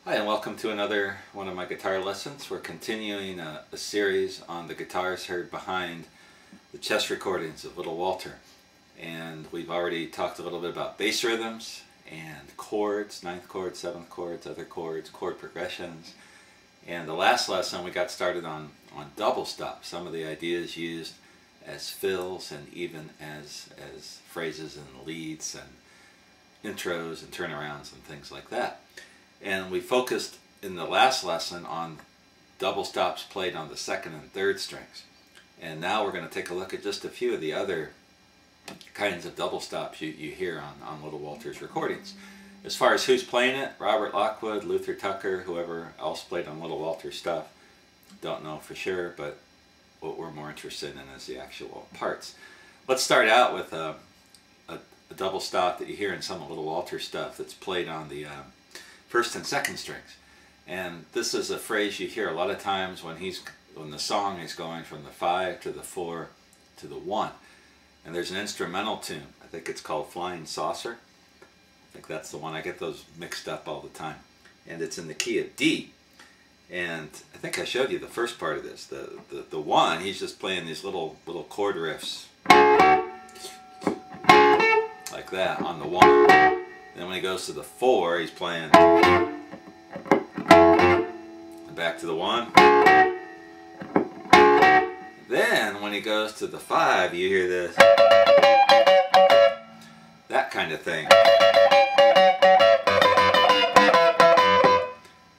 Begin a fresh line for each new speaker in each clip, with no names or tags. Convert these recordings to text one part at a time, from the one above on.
Hi, and welcome to another one of my guitar lessons. We're continuing a series on the guitars heard behind the chess recordings of Little Walter. And we've already talked a little bit about bass rhythms and chords, ninth chords, seventh chords, other chords, chord progressions. And the last lesson we got started on double stop, some of the ideas used as fills and even as phrases and leads and intros and turnarounds and things like that. And we focused in the last lesson on double stops played on the second and third strings. And now we're going to take a look at just a few of the other kinds of double stops you hear on Little Walter's recordings. As far as who's playing it, Robert Lockwood, Luther Tucker, whoever else played on Little Walter's stuff, don't know for sure, but what we're more interested in is the actual parts. Let's start out with a double stop that you hear in some of Little Walter's stuff that's played on the first and second strings. And this is a phrase you hear a lot of times when the song is going from the 5 to the 4 to the 1. And there's an instrumental tune. I think it's called Flying Saucer. I think that's the one. I get those mixed up all the time. And it's in the key of D. And I think I showed you the first part of this. The 1, he's just playing these little chord riffs like that on the 1. Then when he goes to the 4, he's playing back to the 1. Then when he goes to the 5, you hear this, that kind of thing.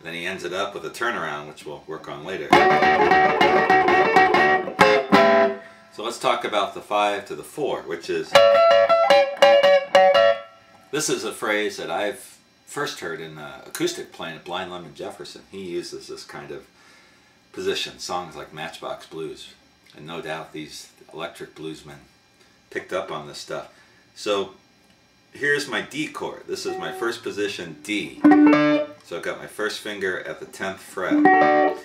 Then he ends it up with a turnaround, which we'll work on later. So let's talk about the 5 to the 4, which is... This is a phrase that I've first heard in acoustic playing at Blind Lemon Jefferson. He uses this kind of position, songs like Matchbox Blues. And no doubt these electric bluesmen picked up on this stuff. So here's my D chord. This is my first position, D. So I've got my first finger at the 10th fret.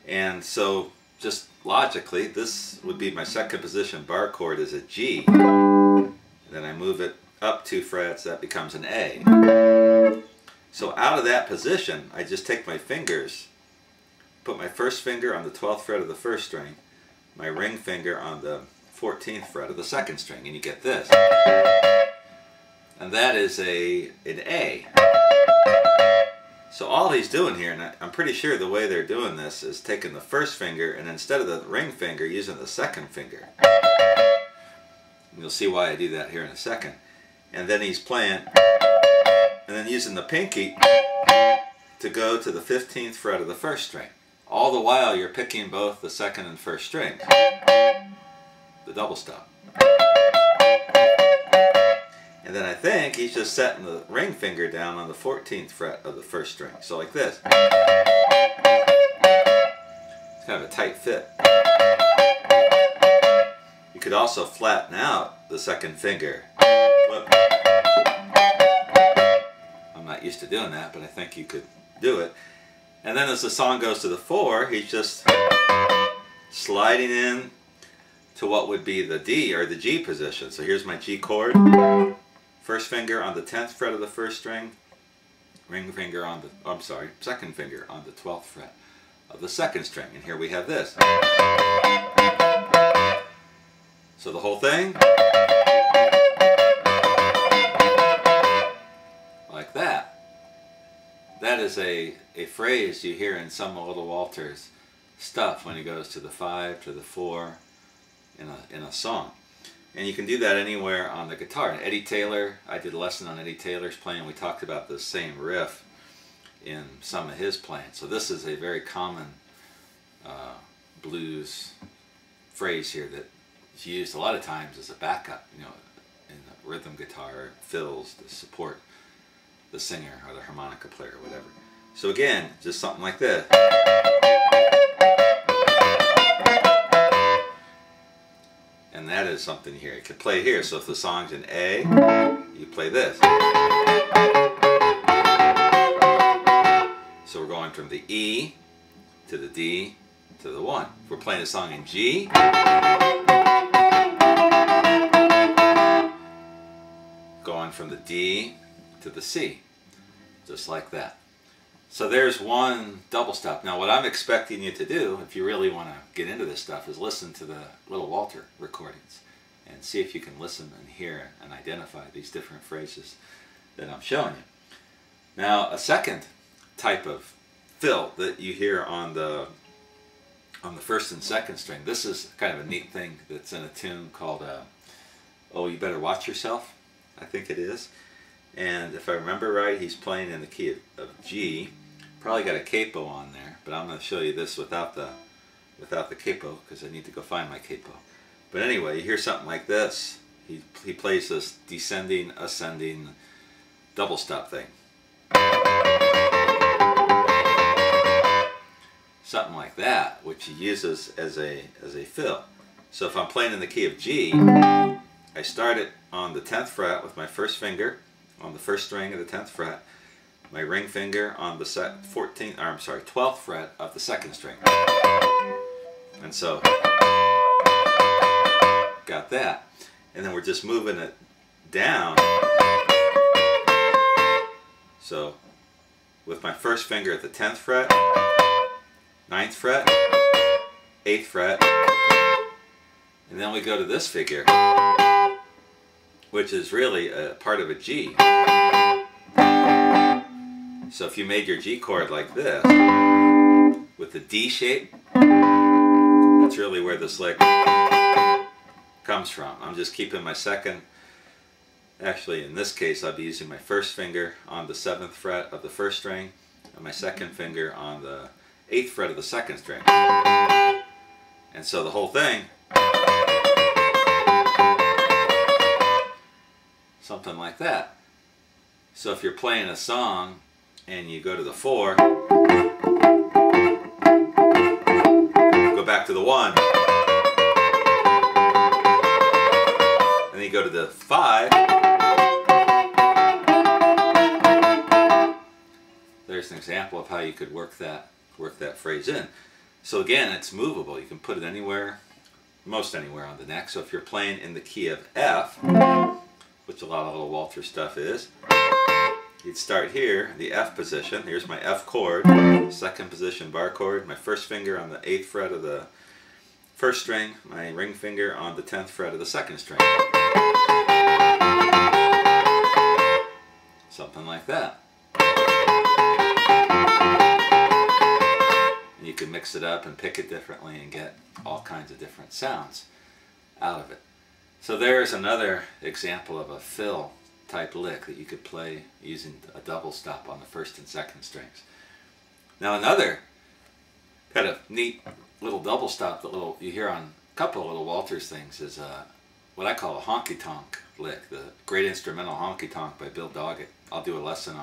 And so just logically, this would be my second position bar chord is a G. And then I move it up 2 frets, that becomes an A. So out of that position, I just take my fingers, put my first finger on the 12th fret of the first string, my ring finger on the 14th fret of the second string, and you get this. And that is an A. So all he's doing here, and I'm pretty sure the way they're doing this is taking the first finger and instead of the ring finger, using the second finger. And you'll see why I do that here in a second. And then he's playing, and then using the pinky to go to the 15th fret of the first string. All the while you're picking both the second and first strings. The double stop. And then I think he's just setting the ring finger down on the 14th fret of the first string. So like this. It's kind of a tight fit. You could also flatten out the second finger. I'm not used to doing that, but I think you could do it. And then as the song goes to the 4, he's just sliding in to what would be the D or the G position. So here's my G chord. First finger on the 10th fret of the first string. Ring finger on the, second finger on the 12th fret of the second string. And here we have this. So the whole thing. Like that. That is a phrase you hear in some of Little Walter's stuff when he goes to the 5 to the 4 in a song. And you can do that anywhere on the guitar. And Eddie Taylor, I did a lesson on Eddie Taylor's playing. We talked about the same riff in some of his playing. So this is a very common blues phrase here that is used a lot of times as a backup, you know, in the rhythm guitar fills to support the singer or the harmonica player or whatever. So again, just something like this. And that is something here. You can play here. So if the song's in A, you play this. So we're going from the E to the D to the 1. If we're playing a song in G, going from the D to the C, just like that. So there's one double stop. Now what I'm expecting you to do, if you really want to get into this stuff, is listen to the Little Walter recordings and see if you can listen and hear and identify these different phrases that I'm showing you. Now a second type of fill that you hear on the first and second string, this is kind of a neat thing that's in a tune called Oh You Better Watch Yourself, I think it is. And if I remember right, he's playing in the key of G. Probably got a capo on there, but I'm going to show you this without the capo because I need to go find my capo. But anyway, you hear something like this. He plays this descending, ascending double stop thing. Something like that, which he uses as a fill. So if I'm playing in the key of G, I start it on the 10th fret with my first finger on the first string of the 10th fret, my ring finger on the 12th fret of the second string. And so, got that. And then we're just moving it down. So, with my first finger at the 10th fret, 9th fret, 8th fret, and then we go to this figure, which is really a part of a G. So if you made your G chord like this, with the D shape, that's really where this lick comes from. I'm just keeping my second, actually in this case I'll be using my first finger on the 7th fret of the first string, and my second finger on the 8th fret of the second string. And so the whole thing, something like that. So if you're playing a song and you go to the 4, go back to the 1, and then you go to the 5, there's an example of how you could work that phrase in. So again, it's movable. You can put it anywhere, most anywhere on the neck. So if you're playing in the key of F, which a lot of Little Walter stuff is, you'd start here, the F position. Here's my F chord, second position bar chord, my first finger on the 8th fret of the first string, my ring finger on the 10th fret of the second string. Something like that. And you can mix it up and pick it differently and get all kinds of different sounds out of it. So there's another example of a fill type lick that you could play using a double stop on the first and second strings. Now another kind of neat little double stop that you hear on a couple of Little Walters things is what I call a honky tonk lick, the Great Instrumental Honky Tonk by Bill Doggett. I'll do a lesson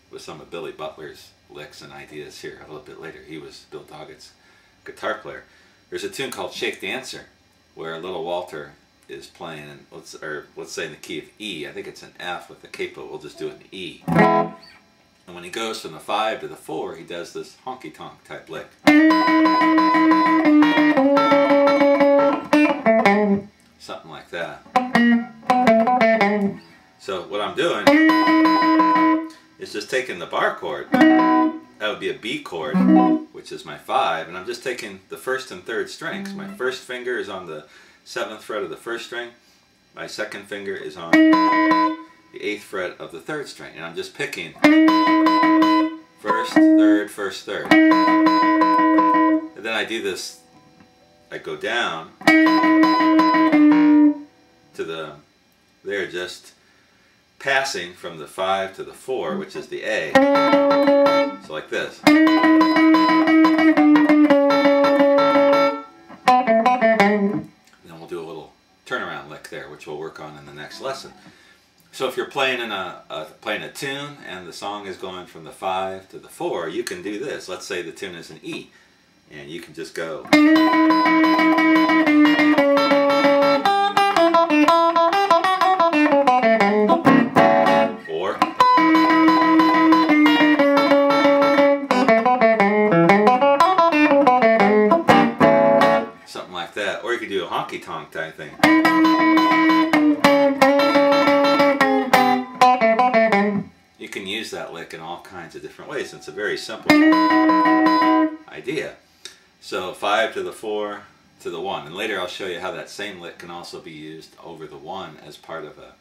with some of Billy Butler's licks and ideas here a little bit later. He was Bill Doggett's guitar player. There's a tune called Shake Dancer where Little Walter is playing, in, let's say in the key of E. I think it's an F with the capo. We'll just do it in E. And when he goes from the 5 to the 4, he does this honky tonk type lick. Something like that. So what I'm doing is just taking the bar chord. That would be a B chord, which is my 5, and I'm just taking the first and third strings. My first finger is on the 7th fret of the first string. My second finger is on the 8th fret of the third string, and I'm just picking first, third, first, third. And then I do this, I go down to they're just passing from the 5 to the 4, which is the A. So like this. Then we'll do a little turnaround lick there, which we'll work on in the next lesson. So if you're playing playing a tune and the song is going from the 5 to the 4, you can do this. Let's say the tune is an E, and you can just go. Or something like that. Or you could do a honky tonk type thing. You can use that lick in all kinds of different ways. It's a very simple idea. So 5 to the 4 to the 1, and later I'll show you how that same lick can also be used over the 1 as part of a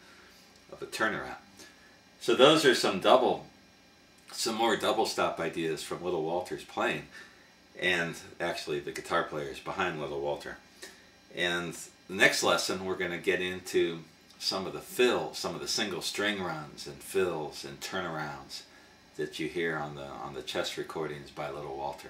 turnaround. So those are some more double stop ideas from Little Walter's playing, and actually the guitar players behind Little Walter. And the next lesson we're going to get into some of the fills, some of the single string runs and fills and turnarounds that you hear on the chess recordings by Little Walter.